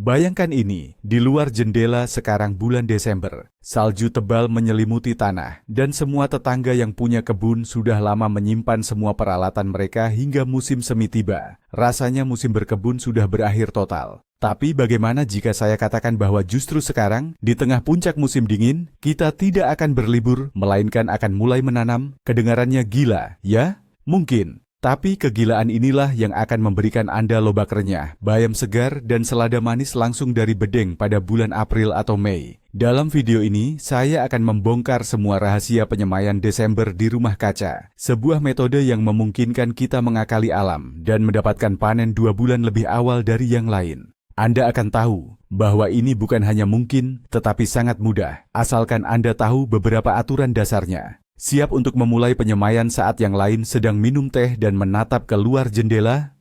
Bayangkan ini, di luar jendela sekarang bulan Desember, salju tebal menyelimuti tanah, dan semua tetangga yang punya kebun sudah lama menyimpan semua peralatan mereka hingga musim semi tiba. Rasanya musim berkebun sudah berakhir total. Tapi bagaimana jika saya katakan bahwa justru sekarang, di tengah puncak musim dingin, kita tidak akan berlibur, melainkan akan mulai menanam? Kedengarannya gila, ya? Mungkin. Tapi kegilaan inilah yang akan memberikan Anda lobak renyah, bayam segar, dan selada manis langsung dari bedeng pada bulan April atau Mei. Dalam video ini, saya akan membongkar semua rahasia penyemaian Desember di rumah kaca. Sebuah metode yang memungkinkan kita mengakali alam dan mendapatkan panen 2 bulan lebih awal dari yang lain. Anda akan tahu bahwa ini bukan hanya mungkin, tetapi sangat mudah, asalkan Anda tahu beberapa aturan dasarnya. Siap untuk memulai penyemaian saat yang lain sedang minum teh dan menatap keluar jendela?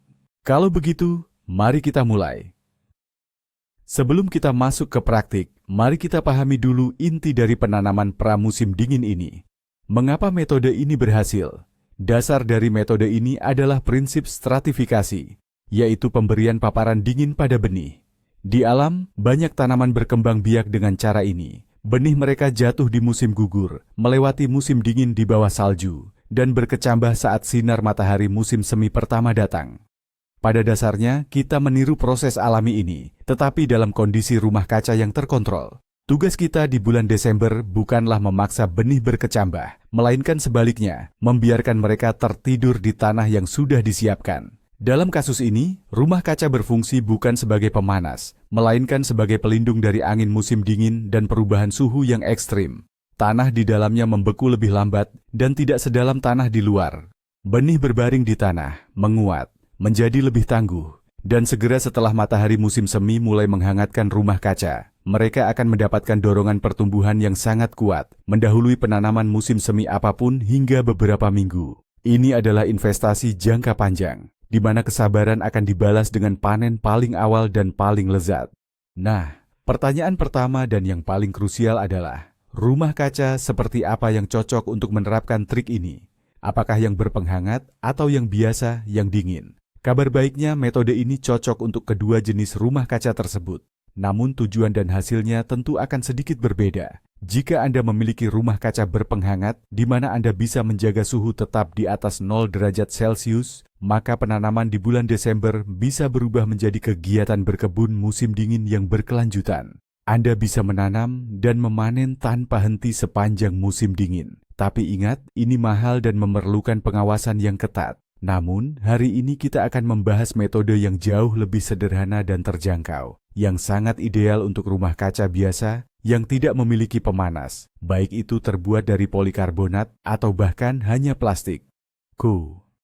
Kalau begitu, mari kita mulai. Sebelum kita masuk ke praktik, mari kita pahami dulu inti dari penanaman pramusim dingin ini. Mengapa metode ini berhasil? Dasar dari metode ini adalah prinsip stratifikasi, yaitu pemberian paparan dingin pada benih. Di alam, banyak tanaman berkembang biak dengan cara ini. Benih mereka jatuh di musim gugur, melewati musim dingin di bawah salju, dan berkecambah saat sinar matahari musim semi pertama datang. Pada dasarnya, kita meniru proses alami ini, tetapi dalam kondisi rumah kaca yang terkontrol. Tugas kita di bulan Desember bukanlah memaksa benih berkecambah, melainkan sebaliknya, membiarkan mereka tertidur di tanah yang sudah disiapkan. Dalam kasus ini, rumah kaca berfungsi bukan sebagai pemanas, melainkan sebagai pelindung dari angin musim dingin dan perubahan suhu yang ekstrim. Tanah di dalamnya membeku lebih lambat dan tidak sedalam tanah di luar. Benih berbaring di tanah, menguat, menjadi lebih tangguh, dan segera setelah matahari musim semi mulai menghangatkan rumah kaca, mereka akan mendapatkan dorongan pertumbuhan yang sangat kuat, mendahului penanaman musim semi apapun hingga beberapa minggu. Ini adalah investasi jangka panjang, di mana kesabaran akan dibalas dengan panen paling awal dan paling lezat. Nah, pertanyaan pertama dan yang paling krusial adalah, rumah kaca seperti apa yang cocok untuk menerapkan trik ini? Apakah yang berpenghangat atau yang biasa, yang dingin? Kabar baiknya metode ini cocok untuk kedua jenis rumah kaca tersebut. Namun tujuan dan hasilnya tentu akan sedikit berbeda. Jika Anda memiliki rumah kaca berpenghangat, di mana Anda bisa menjaga suhu tetap di atas 0 derajat Celcius, maka penanaman di bulan Desember bisa berubah menjadi kegiatan berkebun musim dingin yang berkelanjutan. Anda bisa menanam dan memanen tanpa henti sepanjang musim dingin. Tapi ingat, ini mahal dan memerlukan pengawasan yang ketat. Namun, hari ini kita akan membahas metode yang jauh lebih sederhana dan terjangkau, yang sangat ideal untuk rumah kaca biasa yang tidak memiliki pemanas, baik itu terbuat dari polikarbonat atau bahkan hanya plastik.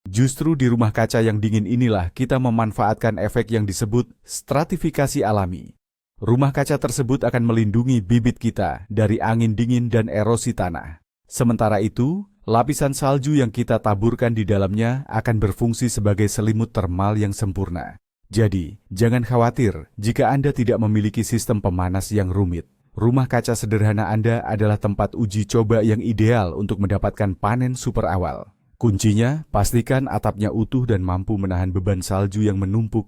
Justru di rumah kaca yang dingin inilah kita memanfaatkan efek yang disebut stratifikasi alami. Rumah kaca tersebut akan melindungi bibit kita dari angin dingin dan erosi tanah. Sementara itu, lapisan salju yang kita taburkan di dalamnya akan berfungsi sebagai selimut termal yang sempurna. Jadi, jangan khawatir jika Anda tidak memiliki sistem pemanas yang rumit. Rumah kaca sederhana Anda adalah tempat uji coba yang ideal untuk mendapatkan panen super awal. Kuncinya, pastikan atapnya utuh dan mampu menahan beban salju yang menumpuk.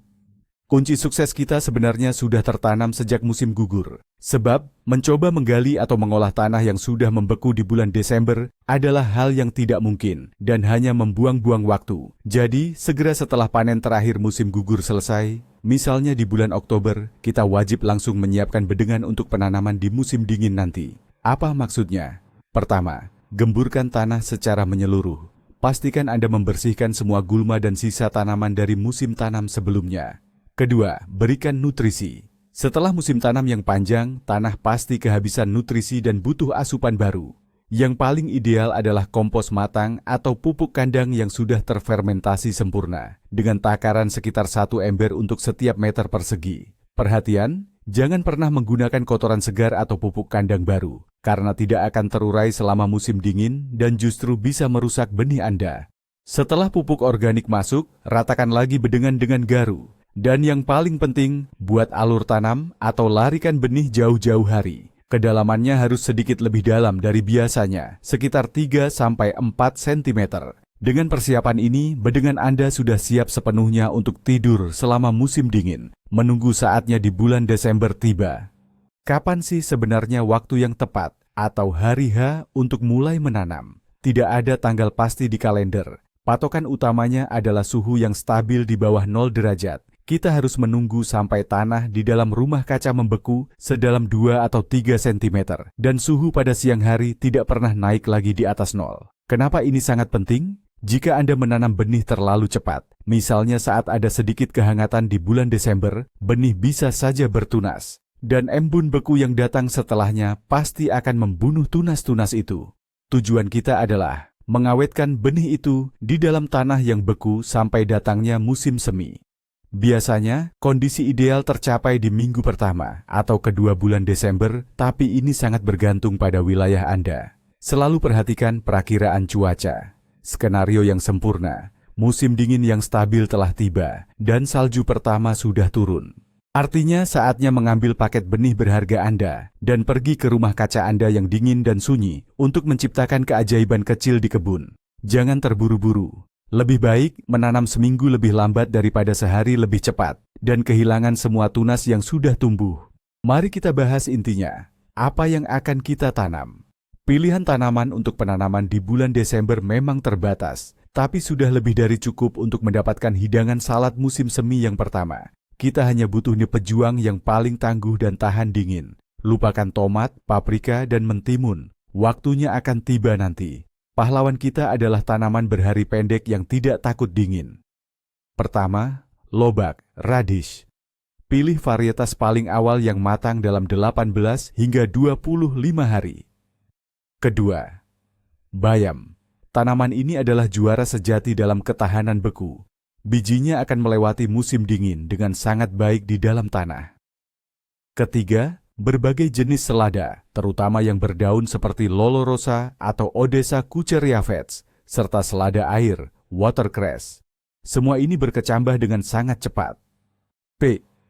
Kunci sukses kita sebenarnya sudah tertanam sejak musim gugur. Sebab, mencoba menggali atau mengolah tanah yang sudah membeku di bulan Desember adalah hal yang tidak mungkin dan hanya membuang-buang waktu. Jadi, segera setelah panen terakhir musim gugur selesai, misalnya di bulan Oktober, kita wajib langsung menyiapkan bedengan untuk penanaman di musim dingin nanti. Apa maksudnya? Pertama, gemburkan tanah secara menyeluruh. Pastikan Anda membersihkan semua gulma dan sisa tanaman dari musim tanam sebelumnya. Kedua, berikan nutrisi. Setelah musim tanam yang panjang, tanah pasti kehabisan nutrisi dan butuh asupan baru. Yang paling ideal adalah kompos matang atau pupuk kandang yang sudah terfermentasi sempurna, dengan takaran sekitar 1 ember untuk setiap meter persegi. Perhatian, jangan pernah menggunakan kotoran segar atau pupuk kandang baru, karena tidak akan terurai selama musim dingin dan justru bisa merusak benih Anda. Setelah pupuk organik masuk, ratakan lagi bedengan dengan garu. Dan yang paling penting, buat alur tanam atau larikan benih jauh-jauh hari. Kedalamannya harus sedikit lebih dalam dari biasanya, sekitar 3-4 cm. Dengan persiapan ini, bedengan Anda sudah siap sepenuhnya untuk tidur selama musim dingin, menunggu saatnya di bulan Desember tiba. Kapan sih sebenarnya waktu yang tepat atau hari H untuk mulai menanam? Tidak ada tanggal pasti di kalender. Patokan utamanya adalah suhu yang stabil di bawah 0 derajat. Kita harus menunggu sampai tanah di dalam rumah kaca membeku sedalam 2 atau 3 cm dan suhu pada siang hari tidak pernah naik lagi di atas 0. Kenapa ini sangat penting? Jika Anda menanam benih terlalu cepat, misalnya saat ada sedikit kehangatan di bulan Desember, benih bisa saja bertunas. Dan embun beku yang datang setelahnya pasti akan membunuh tunas-tunas itu. Tujuan kita adalah mengawetkan benih itu di dalam tanah yang beku sampai datangnya musim semi. Biasanya, kondisi ideal tercapai di minggu pertama atau kedua bulan Desember, tapi ini sangat bergantung pada wilayah Anda. Selalu perhatikan perakiraan cuaca. Skenario yang sempurna, musim dingin yang stabil telah tiba, dan salju pertama sudah turun. Artinya saatnya mengambil paket benih berharga Anda dan pergi ke rumah kaca Anda yang dingin dan sunyi untuk menciptakan keajaiban kecil di kebun. Jangan terburu-buru. Lebih baik menanam seminggu lebih lambat daripada sehari lebih cepat dan kehilangan semua tunas yang sudah tumbuh. Mari kita bahas intinya. Apa yang akan kita tanam? Pilihan tanaman untuk penanaman di bulan Desember memang terbatas, tapi sudah lebih dari cukup untuk mendapatkan hidangan salad musim semi yang pertama. Kita hanya butuh pejuang yang paling tangguh dan tahan dingin. Lupakan tomat, paprika, dan mentimun. Waktunya akan tiba nanti. Pahlawan kita adalah tanaman berhari pendek yang tidak takut dingin. Pertama, lobak, radish. Pilih varietas paling awal yang matang dalam 18 hingga 25 hari. Kedua, bayam. Tanaman ini adalah juara sejati dalam ketahanan beku. Bijinya akan melewati musim dingin dengan sangat baik di dalam tanah. Ketiga, berbagai jenis selada, terutama yang berdaun seperti lolorosa atau Odessa Kucheriavets, serta selada air, watercress. Semua ini berkecambah dengan sangat cepat.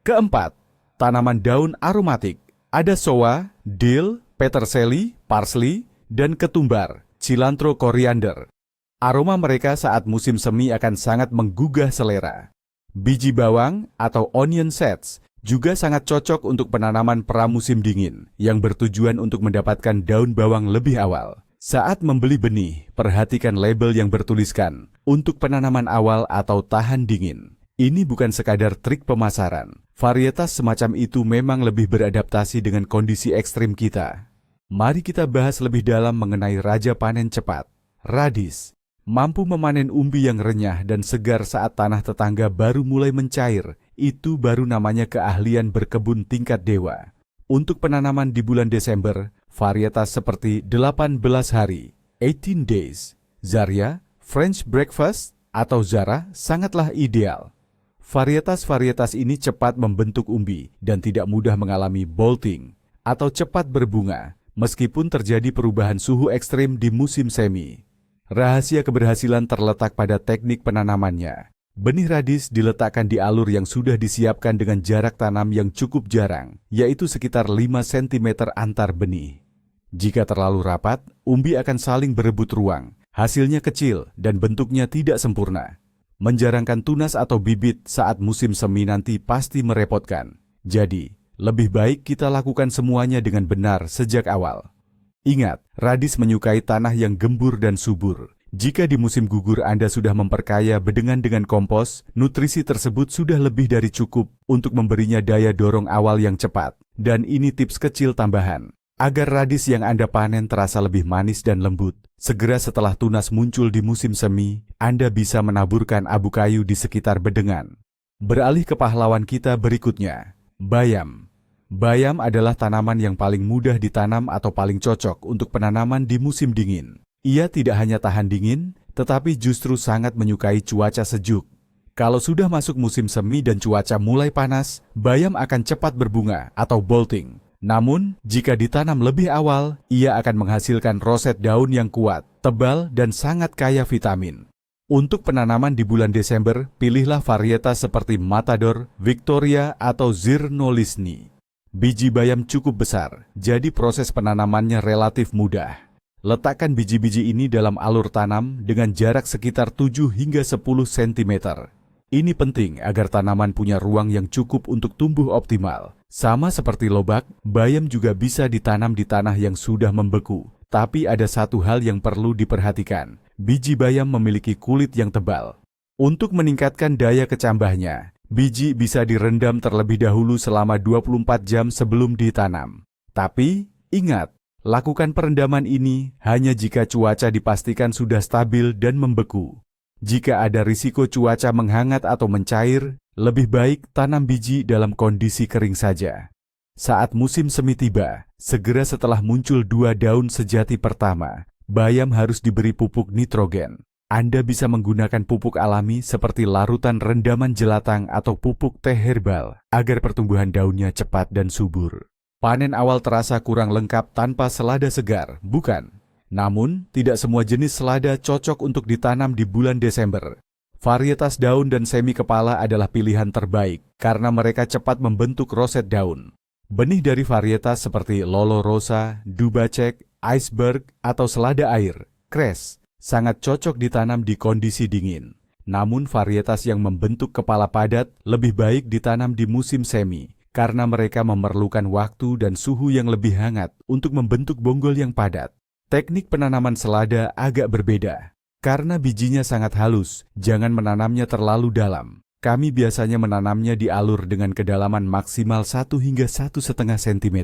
Keempat, tanaman daun aromatik. Ada soa, dill, peterseli, parsley, dan ketumbar, cilantro koriander. Aroma mereka saat musim semi akan sangat menggugah selera. Biji bawang atau onion sets juga sangat cocok untuk penanaman pramusim dingin yang bertujuan untuk mendapatkan daun bawang lebih awal. Saat membeli benih, perhatikan label yang bertuliskan untuk penanaman awal atau tahan dingin. Ini bukan sekadar trik pemasaran. Varietas semacam itu memang lebih beradaptasi dengan kondisi ekstrim kita. Mari kita bahas lebih dalam mengenai raja panen cepat. Radish mampu memanen umbi yang renyah dan segar saat tanah tetangga baru mulai mencair. Itu baru namanya keahlian berkebun tingkat dewa. Untuk penanaman di bulan Desember, varietas seperti 18 hari, 18 days, Zarya, French breakfast, atau Zara sangatlah ideal. Varietas-varietas ini cepat membentuk umbi dan tidak mudah mengalami bolting atau cepat berbunga. Meskipun terjadi perubahan suhu ekstrim di musim semi. Rahasia keberhasilan terletak pada teknik penanamannya. Benih radish diletakkan di alur yang sudah disiapkan dengan jarak tanam yang cukup jarang, yaitu sekitar 5 cm antar benih. Jika terlalu rapat, umbi akan saling berebut ruang. Hasilnya kecil dan bentuknya tidak sempurna. Menjarangkan tunas atau bibit saat musim semi nanti pasti merepotkan. Jadi, lebih baik kita lakukan semuanya dengan benar sejak awal. Ingat, radish menyukai tanah yang gembur dan subur. Jika di musim gugur Anda sudah memperkaya bedengan dengan kompos, nutrisi tersebut sudah lebih dari cukup untuk memberinya daya dorong awal yang cepat. Dan ini tips kecil tambahan. Agar radish yang Anda panen terasa lebih manis dan lembut, segera setelah tunas muncul di musim semi, Anda bisa menaburkan abu kayu di sekitar bedengan. Beralih ke pahlawan kita berikutnya, bayam. Bayam adalah tanaman yang paling mudah ditanam atau paling cocok untuk penanaman di musim dingin. Ia tidak hanya tahan dingin, tetapi justru sangat menyukai cuaca sejuk. Kalau sudah masuk musim semi dan cuaca mulai panas, bayam akan cepat berbunga atau bolting. Namun, jika ditanam lebih awal, ia akan menghasilkan roset daun yang kuat, tebal, dan sangat kaya vitamin. Untuk penanaman di bulan Desember, pilihlah varietas seperti Matador, Victoria, atau Zirnolisni. Biji bayam cukup besar, jadi proses penanamannya relatif mudah. Letakkan biji-biji ini dalam alur tanam dengan jarak sekitar 7 hingga 10 cm. Ini penting agar tanaman punya ruang yang cukup untuk tumbuh optimal. Sama seperti lobak, bayam juga bisa ditanam di tanah yang sudah membeku. Tapi ada satu hal yang perlu diperhatikan. Biji bayam memiliki kulit yang tebal. Untuk meningkatkan daya kecambahnya, biji bisa direndam terlebih dahulu selama 24 jam sebelum ditanam. Tapi, ingat, lakukan perendaman ini hanya jika cuaca dipastikan sudah stabil dan membeku. Jika ada risiko cuaca menghangat atau mencair, lebih baik tanam biji dalam kondisi kering saja. Saat musim semi tiba, segera setelah muncul 2 daun sejati pertama, bayam harus diberi pupuk nitrogen. Anda bisa menggunakan pupuk alami seperti larutan rendaman jelatang atau pupuk teh herbal agar pertumbuhan daunnya cepat dan subur. Panen awal terasa kurang lengkap tanpa selada segar, bukan? Namun, tidak semua jenis selada cocok untuk ditanam di bulan Desember. Varietas daun dan semi kepala adalah pilihan terbaik karena mereka cepat membentuk roset daun. Benih dari varietas seperti Lolo Rosa, Dubacek, Iceberg, atau selada air, Cres, sangat cocok ditanam di kondisi dingin. Namun varietas yang membentuk kepala padat lebih baik ditanam di musim semi, karena mereka memerlukan waktu dan suhu yang lebih hangat untuk membentuk bonggol yang padat. Teknik penanaman selada agak berbeda. Karena bijinya sangat halus, jangan menanamnya terlalu dalam. Kami biasanya menanamnya di alur dengan kedalaman maksimal 1 hingga 1,5 cm.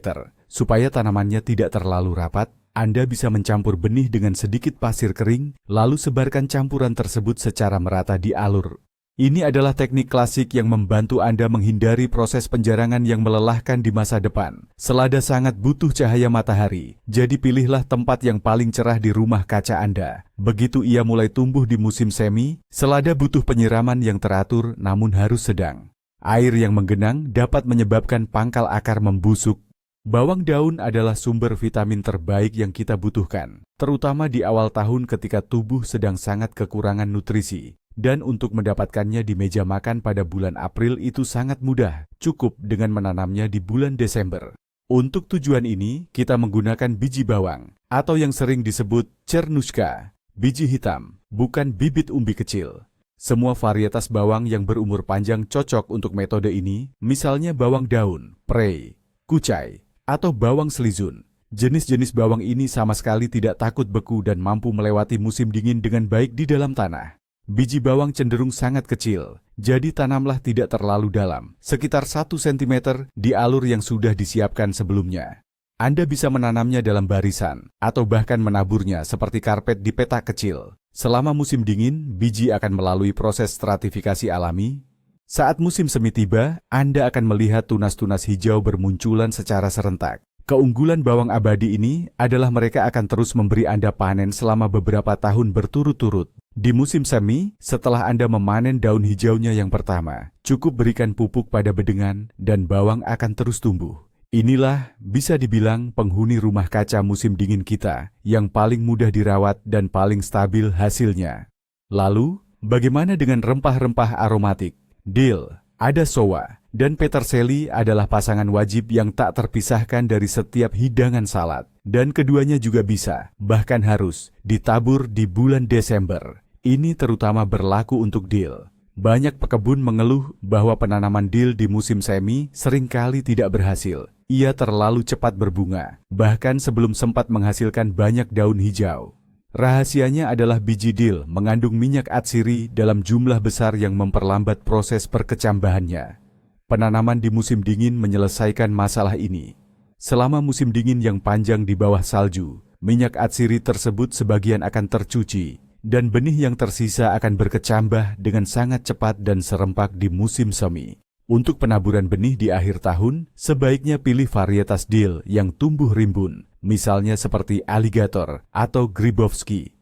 Supaya tanamannya tidak terlalu rapat, Anda bisa mencampur benih dengan sedikit pasir kering, lalu sebarkan campuran tersebut secara merata di alur. Ini adalah teknik klasik yang membantu Anda menghindari proses penjarangan yang melelahkan di masa depan. Selada sangat butuh cahaya matahari, jadi pilihlah tempat yang paling cerah di rumah kaca Anda. Begitu ia mulai tumbuh di musim semi, selada butuh penyiraman yang teratur namun harus sedang. Air yang menggenang dapat menyebabkan pangkal akar membusuk. Bawang daun adalah sumber vitamin terbaik yang kita butuhkan, terutama di awal tahun ketika tubuh sedang sangat kekurangan nutrisi. Dan untuk mendapatkannya di meja makan pada bulan April itu sangat mudah, cukup dengan menanamnya di bulan Desember. Untuk tujuan ini, kita menggunakan biji bawang, atau yang sering disebut chernushka, biji hitam, bukan bibit umbi kecil. Semua varietas bawang yang berumur panjang cocok untuk metode ini, misalnya bawang daun, prei, kucai, atau bawang selizun. Jenis-jenis bawang ini sama sekali tidak takut beku dan mampu melewati musim dingin dengan baik di dalam tanah. Biji bawang cenderung sangat kecil, jadi tanamlah tidak terlalu dalam, sekitar 1 cm di alur yang sudah disiapkan sebelumnya. Anda bisa menanamnya dalam barisan, atau bahkan menaburnya seperti karpet di petak kecil. Selama musim dingin, biji akan melalui proses stratifikasi alami. Saat musim semi tiba, Anda akan melihat tunas-tunas hijau bermunculan secara serentak. Keunggulan bawang abadi ini adalah mereka akan terus memberi Anda panen selama beberapa tahun berturut-turut. Di musim semi, setelah Anda memanen daun hijaunya yang pertama, cukup berikan pupuk pada bedengan dan bawang akan terus tumbuh. Inilah bisa dibilang penghuni rumah kaca musim dingin kita yang paling mudah dirawat dan paling stabil hasilnya. Lalu, bagaimana dengan rempah-rempah aromatik? Dill, ada sowa, dan peterseli adalah pasangan wajib yang tak terpisahkan dari setiap hidangan salad. Dan keduanya juga bisa, bahkan harus, ditabur di bulan Desember. Ini terutama berlaku untuk dill. Banyak pekebun mengeluh bahwa penanaman dill di musim semi seringkali tidak berhasil. Ia terlalu cepat berbunga, bahkan sebelum sempat menghasilkan banyak daun hijau. Rahasianya adalah biji dill mengandung minyak atsiri dalam jumlah besar yang memperlambat proses perkecambahannya. Penanaman di musim dingin menyelesaikan masalah ini. Selama musim dingin yang panjang di bawah salju, minyak atsiri tersebut sebagian akan tercuci, dan benih yang tersisa akan berkecambah dengan sangat cepat dan serempak di musim semi. Untuk penaburan benih di akhir tahun, sebaiknya pilih varietas dill yang tumbuh rimbun, misalnya seperti alligator atau gribowski.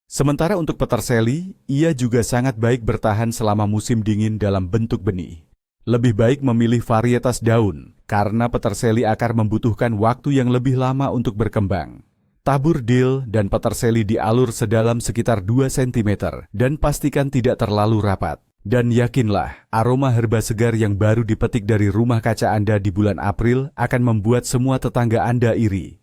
Sementara untuk peterseli, ia juga sangat baik bertahan selama musim dingin dalam bentuk benih. Lebih baik memilih varietas daun, karena peterseli akar membutuhkan waktu yang lebih lama untuk berkembang. Tabur dill dan peterseli di alur sedalam sekitar 2 cm dan pastikan tidak terlalu rapat. Dan yakinlah, aroma herba segar yang baru dipetik dari rumah kaca Anda di bulan April akan membuat semua tetangga Anda iri.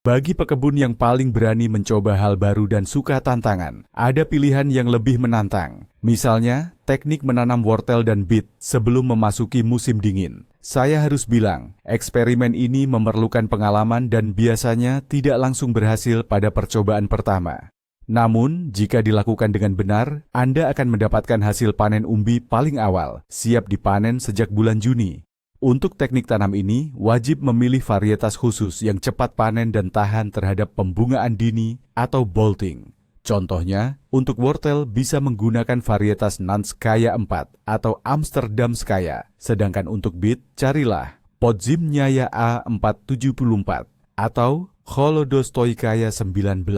Bagi pekebun yang paling berani mencoba hal baru dan suka tantangan, ada pilihan yang lebih menantang. Misalnya, teknik menanam wortel dan bit sebelum memasuki musim dingin. Saya harus bilang, eksperimen ini memerlukan pengalaman dan biasanya tidak langsung berhasil pada percobaan pertama. Namun, jika dilakukan dengan benar, Anda akan mendapatkan hasil panen umbi paling awal, siap dipanen sejak bulan Juni. Untuk teknik tanam ini, wajib memilih varietas khusus yang cepat panen dan tahan terhadap pembungaan dini atau bolting. Contohnya, untuk wortel bisa menggunakan varietas Nanskaya 4 atau Amsterdamskaya, sedangkan untuk bit, carilah Podzimnyaya A474 atau Holodostoikaya 19.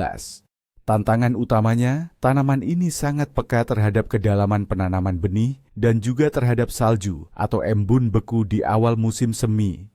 Tantangan utamanya, tanaman ini sangat peka terhadap kedalaman penanaman benih dan juga terhadap salju atau embun beku di awal musim semi.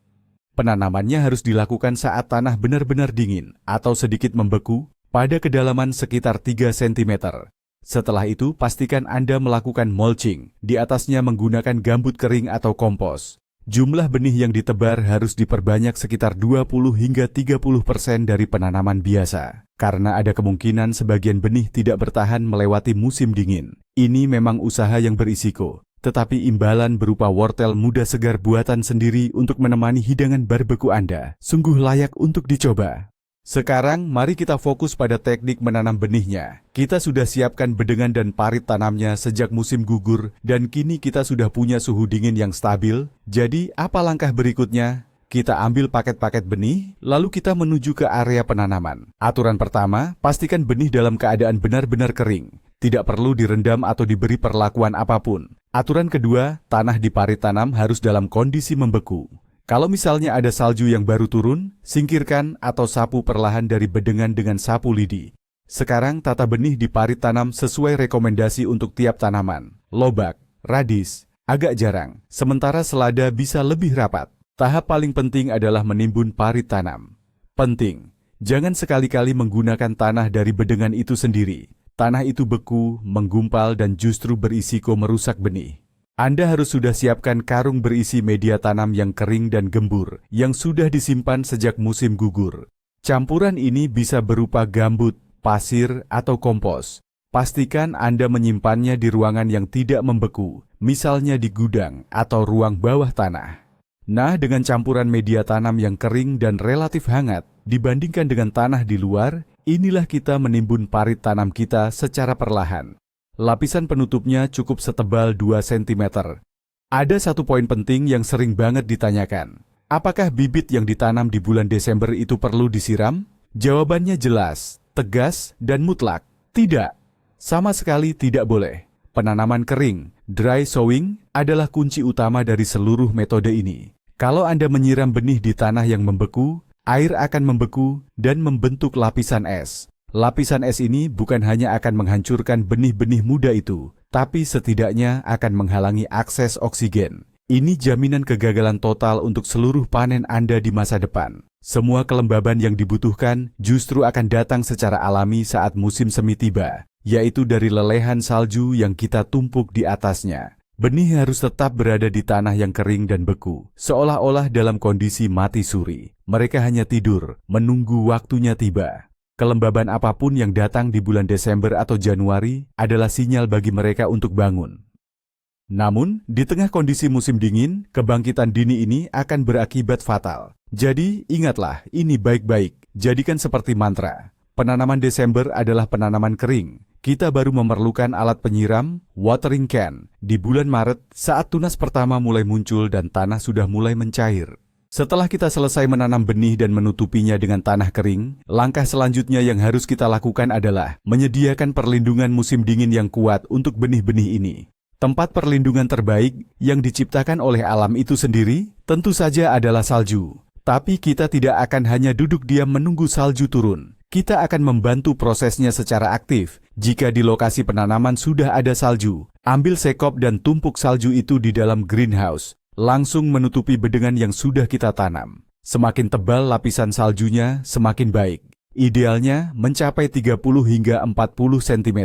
Penanamannya harus dilakukan saat tanah benar-benar dingin atau sedikit membeku pada kedalaman sekitar 3 cm. Setelah itu, pastikan Anda melakukan mulching, di atasnya menggunakan gambut kering atau kompos. Jumlah benih yang ditebar harus diperbanyak sekitar 20 hingga 30% dari penanaman biasa, karena ada kemungkinan sebagian benih tidak bertahan melewati musim dingin. Ini memang usaha yang berisiko, tetapi imbalan berupa wortel muda segar buatan sendiri untuk menemani hidangan barbeku Anda sungguh layak untuk dicoba. Sekarang, mari kita fokus pada teknik menanam benihnya. Kita sudah siapkan bedengan dan parit tanamnya sejak musim gugur, dan kini kita sudah punya suhu dingin yang stabil. Jadi, apa langkah berikutnya? Kita ambil paket-paket benih, lalu kita menuju ke area penanaman. Aturan pertama, pastikan benih dalam keadaan benar-benar kering. Tidak perlu direndam atau diberi perlakuan apapun. Aturan kedua, tanah di parit tanam harus dalam kondisi membeku. Kalau misalnya ada salju yang baru turun, singkirkan atau sapu perlahan dari bedengan dengan sapu lidi. Sekarang tata benih di parit tanam sesuai rekomendasi untuk tiap tanaman. Lobak, radis, agak jarang, sementara selada bisa lebih rapat. Tahap paling penting adalah menimbun parit tanam. Penting, jangan sekali-kali menggunakan tanah dari bedengan itu sendiri. Tanah itu beku, menggumpal dan justru berisiko merusak benih. Anda harus sudah siapkan karung berisi media tanam yang kering dan gembur, yang sudah disimpan sejak musim gugur. Campuran ini bisa berupa gambut, pasir, atau kompos. Pastikan Anda menyimpannya di ruangan yang tidak membeku, misalnya di gudang atau ruang bawah tanah. Nah, dengan campuran media tanam yang kering dan relatif hangat, dibandingkan dengan tanah di luar, inilah kita menimbun parit tanam kita secara perlahan. Lapisan penutupnya cukup setebal 2 cm. Ada satu poin penting yang sering banget ditanyakan. Apakah bibit yang ditanam di bulan Desember itu perlu disiram? Jawabannya jelas, tegas, dan mutlak. Tidak. Sama sekali tidak boleh. Penanaman kering, dry sowing, adalah kunci utama dari seluruh metode ini. Kalau Anda menyiram benih di tanah yang membeku, air akan membeku dan membentuk lapisan es. Lapisan es ini bukan hanya akan menghancurkan benih-benih muda itu, tapi setidaknya akan menghalangi akses oksigen. Ini jaminan kegagalan total untuk seluruh panen Anda di masa depan. Semua kelembaban yang dibutuhkan justru akan datang secara alami saat musim semi tiba, yaitu dari lelehan salju yang kita tumpuk di atasnya. Benih harus tetap berada di tanah yang kering dan beku, seolah-olah dalam kondisi mati suri. Mereka hanya tidur, menunggu waktunya tiba. Kelembaban apapun yang datang di bulan Desember atau Januari adalah sinyal bagi mereka untuk bangun. Namun, di tengah kondisi musim dingin, kebangkitan dini ini akan berakibat fatal. Jadi, ingatlah, ini baik-baik. Jadikan seperti mantra. Penanaman Desember adalah penanaman kering. Kita baru memerlukan alat penyiram, watering can, di bulan Maret saat tunas pertama mulai muncul dan tanah sudah mulai mencair. Setelah kita selesai menanam benih dan menutupinya dengan tanah kering, langkah selanjutnya yang harus kita lakukan adalah menyediakan perlindungan musim dingin yang kuat untuk benih-benih ini. Tempat perlindungan terbaik yang diciptakan oleh alam itu sendiri tentu saja adalah salju. Tapi kita tidak akan hanya duduk diam menunggu salju turun. Kita akan membantu prosesnya secara aktif. Jika di lokasi penanaman sudah ada salju, ambil sekop dan tumpuk salju itu di dalam greenhouse. Langsung menutupi bedengan yang sudah kita tanam. Semakin tebal lapisan saljunya, semakin baik. Idealnya mencapai 30 hingga 40 cm.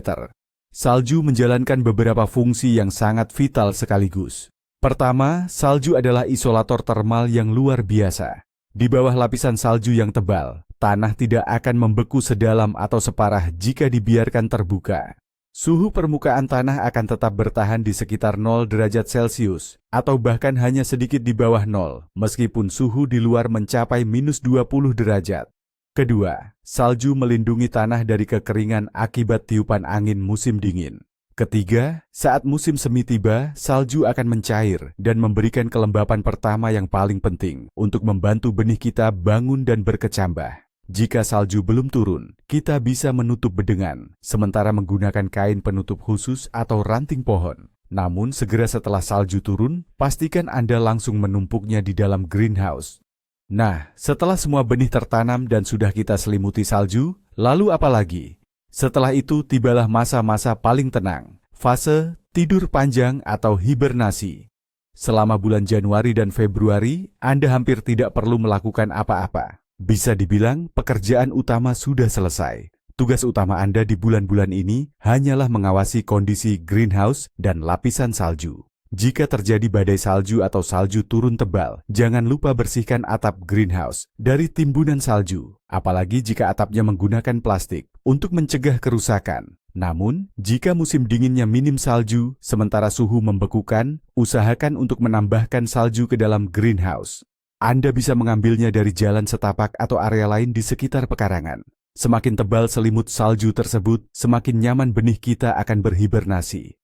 Salju menjalankan beberapa fungsi yang sangat vital sekaligus. Pertama, salju adalah isolator termal yang luar biasa. Di bawah lapisan salju yang tebal, tanah tidak akan membeku sedalam atau separah jika dibiarkan terbuka. Suhu permukaan tanah akan tetap bertahan di sekitar 0 derajat Celcius atau bahkan hanya sedikit di bawah 0 meskipun suhu di luar mencapai minus 20 derajat. Kedua, salju melindungi tanah dari kekeringan akibat tiupan angin musim dingin. Ketiga, saat musim semi tiba, salju akan mencair dan memberikan kelembapan pertama yang paling penting untuk membantu benih kita bangun dan berkecambah. Jika salju belum turun, kita bisa menutup bedengan, sementara menggunakan kain penutup khusus atau ranting pohon. Namun, segera setelah salju turun, pastikan Anda langsung menumpuknya di dalam greenhouse. Nah, setelah semua benih tertanam dan sudah kita selimuti salju, lalu apa lagi? Setelah itu, tibalah masa-masa paling tenang, fase tidur panjang atau hibernasi. Selama bulan Januari dan Februari, Anda hampir tidak perlu melakukan apa-apa. Bisa dibilang, pekerjaan utama sudah selesai. Tugas utama Anda di bulan-bulan ini hanyalah mengawasi kondisi greenhouse dan lapisan salju. Jika terjadi badai salju atau salju turun tebal, jangan lupa bersihkan atap greenhouse dari timbunan salju, apalagi jika atapnya menggunakan plastik, untuk mencegah kerusakan. Namun, jika musim dinginnya minim salju, sementara suhu membekukan, usahakan untuk menambahkan salju ke dalam greenhouse. Anda bisa mengambilnya dari jalan setapak atau area lain di sekitar pekarangan. Semakin tebal selimut salju tersebut, semakin nyaman benih kita akan berhibernasi.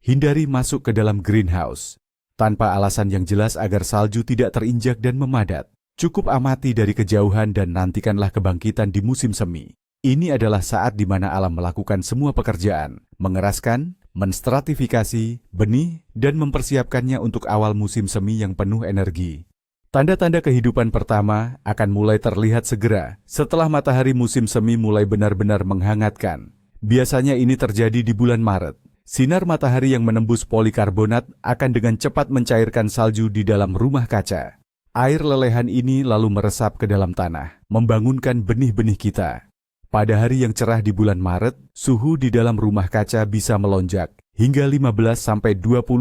Hindari masuk ke dalam greenhouse tanpa alasan yang jelas agar salju tidak terinjak dan memadat. Cukup amati dari kejauhan dan nantikanlah kebangkitan di musim semi. Ini adalah saat di mana alam melakukan semua pekerjaan, mengeraskan, menstratifikasi, benih, dan mempersiapkannya untuk awal musim semi yang penuh energi. Tanda-tanda kehidupan pertama akan mulai terlihat segera setelah matahari musim semi mulai benar-benar menghangatkan. Biasanya ini terjadi di bulan Maret. Sinar matahari yang menembus polikarbonat akan dengan cepat mencairkan salju di dalam rumah kaca. Air lelehan ini lalu meresap ke dalam tanah, membangunkan benih-benih kita. Pada hari yang cerah di bulan Maret, suhu di dalam rumah kaca bisa melonjak hingga 15-20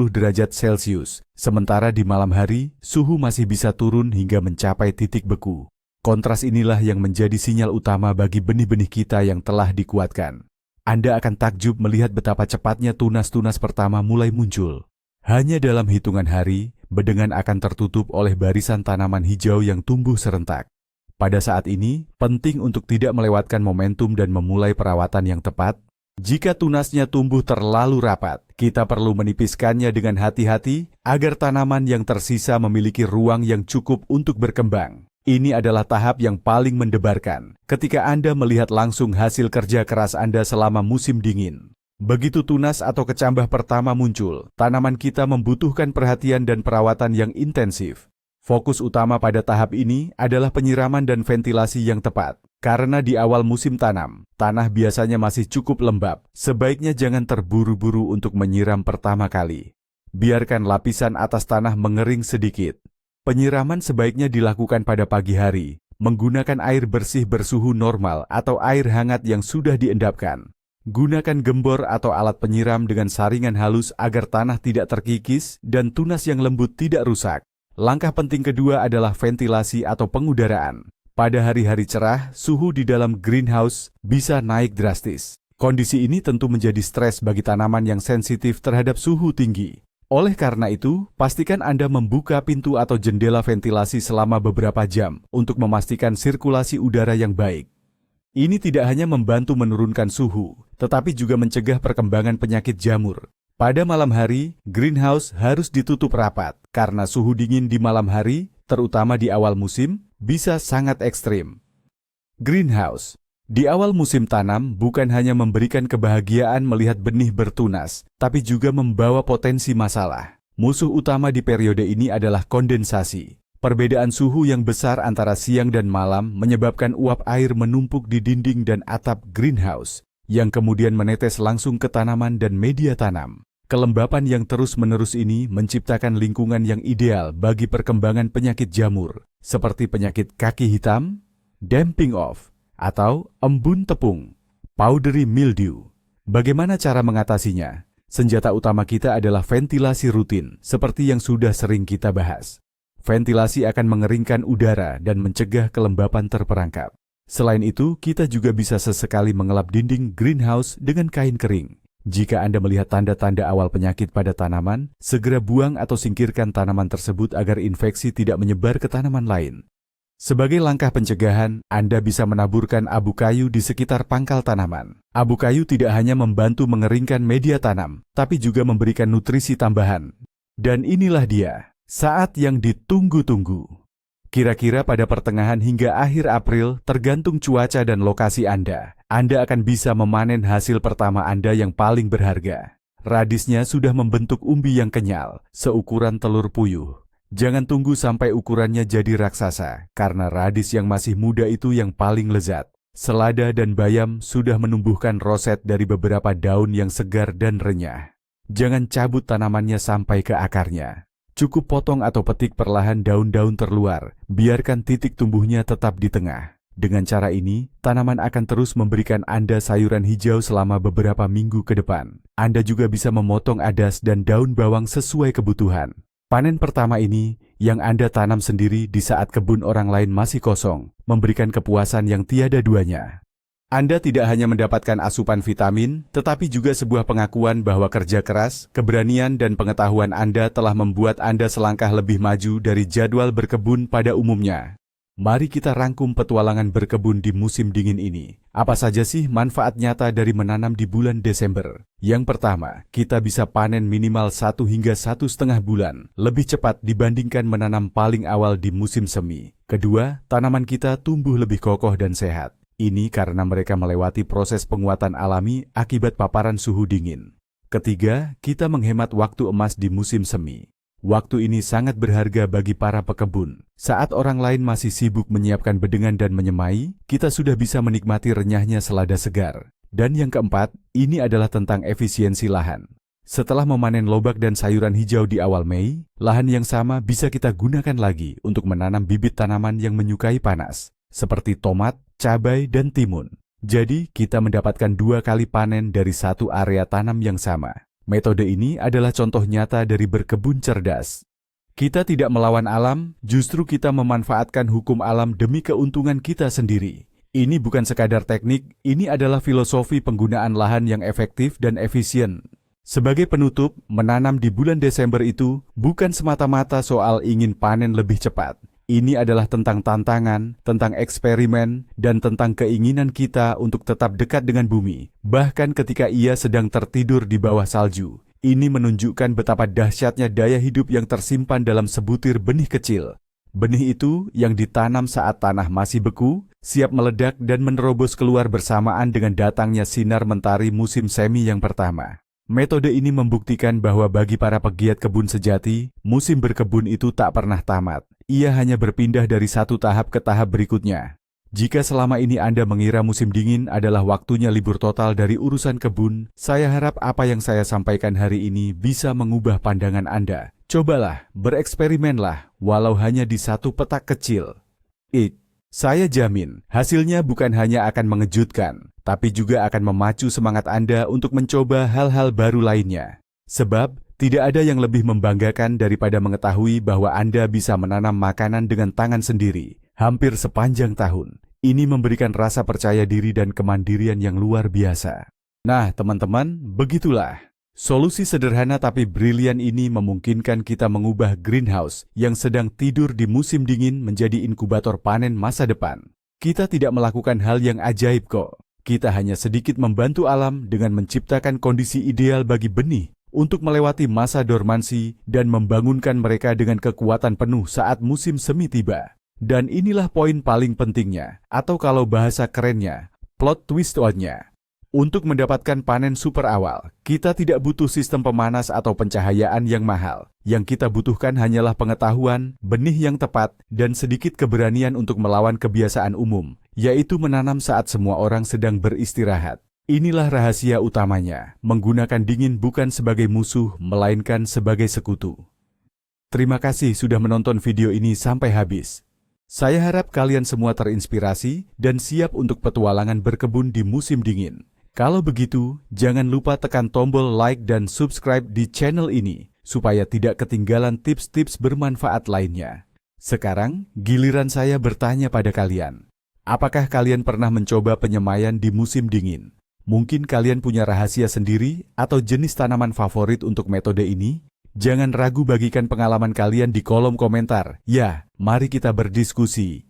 derajat Celcius. Sementara di malam hari, suhu masih bisa turun hingga mencapai titik beku. Kontras inilah yang menjadi sinyal utama bagi benih-benih kita yang telah dikuatkan. Anda akan takjub melihat betapa cepatnya tunas-tunas pertama mulai muncul. Hanya dalam hitungan hari, bedengan akan tertutup oleh barisan tanaman hijau yang tumbuh serentak. Pada saat ini, penting untuk tidak melewatkan momentum dan memulai perawatan yang tepat. Jika tunasnya tumbuh terlalu rapat, kita perlu menipiskannya dengan hati-hati agar tanaman yang tersisa memiliki ruang yang cukup untuk berkembang. Ini adalah tahap yang paling mendebarkan ketika Anda melihat langsung hasil kerja keras Anda selama musim dingin. Begitu tunas atau kecambah pertama muncul, tanaman kita membutuhkan perhatian dan perawatan yang intensif. Fokus utama pada tahap ini adalah penyiraman dan ventilasi yang tepat. Karena di awal musim tanam, tanah biasanya masih cukup lembab. Sebaiknya jangan terburu-buru untuk menyiram pertama kali. Biarkan lapisan atas tanah mengering sedikit. Penyiraman sebaiknya dilakukan pada pagi hari, menggunakan air bersih bersuhu normal atau air hangat yang sudah diendapkan. Gunakan gembor atau alat penyiram dengan saringan halus agar tanah tidak terkikis dan tunas yang lembut tidak rusak. Langkah penting kedua adalah ventilasi atau pengudaraan. Pada hari-hari cerah, suhu di dalam greenhouse bisa naik drastis. Kondisi ini tentu menjadi stres bagi tanaman yang sensitif terhadap suhu tinggi. Oleh karena itu, pastikan Anda membuka pintu atau jendela ventilasi selama beberapa jam untuk memastikan sirkulasi udara yang baik. Ini tidak hanya membantu menurunkan suhu, tetapi juga mencegah perkembangan penyakit jamur. Pada malam hari, greenhouse harus ditutup rapat karena suhu dingin di malam hari, terutama di awal musim, bisa sangat ekstrim. Greenhouse di awal musim tanam bukan hanya memberikan kebahagiaan melihat benih bertunas, tapi juga membawa potensi masalah. Musuh utama di periode ini adalah kondensasi. Perbedaan suhu yang besar antara siang dan malam menyebabkan uap air menumpuk di dinding dan atap greenhouse, yang kemudian menetes langsung ke tanaman dan media tanam. Kelembapan yang terus-menerus ini menciptakan lingkungan yang ideal bagi perkembangan penyakit jamur, seperti penyakit kaki hitam, damping off, atau embun tepung, powdery mildew. Bagaimana cara mengatasinya? Senjata utama kita adalah ventilasi rutin, seperti yang sudah sering kita bahas. Ventilasi akan mengeringkan udara dan mencegah kelembapan terperangkap. Selain itu, kita juga bisa sesekali mengelap dinding greenhouse dengan kain kering. Jika Anda melihat tanda-tanda awal penyakit pada tanaman, segera buang atau singkirkan tanaman tersebut agar infeksi tidak menyebar ke tanaman lain. Sebagai langkah pencegahan, Anda bisa menaburkan abu kayu di sekitar pangkal tanaman. Abu kayu tidak hanya membantu mengeringkan media tanam, tapi juga memberikan nutrisi tambahan. Dan inilah dia, saat yang ditunggu-tunggu. Kira-kira pada pertengahan hingga akhir April, tergantung cuaca dan lokasi Anda akan bisa memanen hasil pertama Anda yang paling berharga. Radisnya sudah membentuk umbi yang kenyal, seukuran telur puyuh. Jangan tunggu sampai ukurannya jadi raksasa, karena radis yang masih muda itu yang paling lezat. Selada dan bayam sudah menumbuhkan roset dari beberapa daun yang segar dan renyah. Jangan cabut tanamannya sampai ke akarnya. Cukup potong atau petik perlahan daun-daun terluar, biarkan titik tumbuhnya tetap di tengah. Dengan cara ini, tanaman akan terus memberikan Anda sayuran hijau selama beberapa minggu ke depan. Anda juga bisa memotong adas dan daun bawang sesuai kebutuhan. Panen pertama ini, yang Anda tanam sendiri di saat kebun orang lain masih kosong, memberikan kepuasan yang tiada duanya. Anda tidak hanya mendapatkan asupan vitamin, tetapi juga sebuah pengakuan bahwa kerja keras, keberanian, dan pengetahuan Anda telah membuat Anda selangkah lebih maju dari jadwal berkebun pada umumnya. Mari kita rangkum petualangan berkebun di musim dingin ini. Apa saja sih manfaat nyata dari menanam di bulan Desember? Yang pertama, kita bisa panen minimal 1 hingga 1,5 bulan, lebih cepat dibandingkan menanam paling awal di musim semi. Kedua, tanaman kita tumbuh lebih kokoh dan sehat. Ini karena mereka melewati proses penguatan alami akibat paparan suhu dingin. Ketiga, kita menghemat waktu emas di musim semi. Waktu ini sangat berharga bagi para pekebun. Saat orang lain masih sibuk menyiapkan bedengan dan menyemai, kita sudah bisa menikmati renyahnya selada segar. Dan yang keempat, ini adalah tentang efisiensi lahan. Setelah memanen lobak dan sayuran hijau di awal Mei, lahan yang sama bisa kita gunakan lagi untuk menanam bibit tanaman yang menyukai panas, seperti tomat, cabai, dan timun. Jadi, kita mendapatkan 2 kali panen dari satu area tanam yang sama. Metode ini adalah contoh nyata dari berkebun cerdas. Kita tidak melawan alam, justru kita memanfaatkan hukum alam demi keuntungan kita sendiri. Ini bukan sekadar teknik, ini adalah filosofi penggunaan lahan yang efektif dan efisien. Sebagai penutup, menanam di bulan Desember itu bukan semata-mata soal ingin panen lebih cepat. Ini adalah tentang tantangan, tentang eksperimen, dan tentang keinginan kita untuk tetap dekat dengan bumi, bahkan ketika ia sedang tertidur di bawah salju. Ini menunjukkan betapa dahsyatnya daya hidup yang tersimpan dalam sebutir benih kecil. Benih itu yang ditanam saat tanah masih beku, siap meledak dan menerobos keluar bersamaan dengan datangnya sinar mentari musim semi yang pertama. Metode ini membuktikan bahwa bagi para pegiat kebun sejati, musim berkebun itu tak pernah tamat. Ia hanya berpindah dari satu tahap ke tahap berikutnya. Jika selama ini Anda mengira musim dingin adalah waktunya libur total dari urusan kebun, saya harap apa yang saya sampaikan hari ini bisa mengubah pandangan Anda. Cobalah, bereksperimenlah, walau hanya di satu petak kecil. Saya jamin, hasilnya bukan hanya akan mengejutkan, tapi juga akan memacu semangat Anda untuk mencoba hal-hal baru lainnya. Sebab, tidak ada yang lebih membanggakan daripada mengetahui bahwa Anda bisa menanam makanan dengan tangan sendiri, hampir sepanjang tahun. Ini memberikan rasa percaya diri dan kemandirian yang luar biasa. Nah, teman-teman, begitulah. Solusi sederhana tapi brilian ini memungkinkan kita mengubah greenhouse yang sedang tidur di musim dingin menjadi inkubator panen masa depan. Kita tidak melakukan hal yang ajaib kok. Kita hanya sedikit membantu alam dengan menciptakan kondisi ideal bagi benih untuk melewati masa dormansi dan membangunkan mereka dengan kekuatan penuh saat musim semi tiba. Dan inilah poin paling pentingnya, atau kalau bahasa kerennya, plot twist on-nya. Untuk mendapatkan panen super awal, kita tidak butuh sistem pemanas atau pencahayaan yang mahal. Yang kita butuhkan hanyalah pengetahuan, benih yang tepat, dan sedikit keberanian untuk melawan kebiasaan umum, yaitu menanam saat semua orang sedang beristirahat. Inilah rahasia utamanya, menggunakan dingin bukan sebagai musuh, melainkan sebagai sekutu. Terima kasih sudah menonton video ini sampai habis. Saya harap kalian semua terinspirasi dan siap untuk petualangan berkebun di musim dingin. Kalau begitu, jangan lupa tekan tombol like dan subscribe di channel ini, supaya tidak ketinggalan tips-tips bermanfaat lainnya. Sekarang, giliran saya bertanya pada kalian. Apakah kalian pernah mencoba penyemaian di musim dingin? Mungkin kalian punya rahasia sendiri atau jenis tanaman favorit untuk metode ini? Jangan ragu bagikan pengalaman kalian di kolom komentar. Ya, mari kita berdiskusi.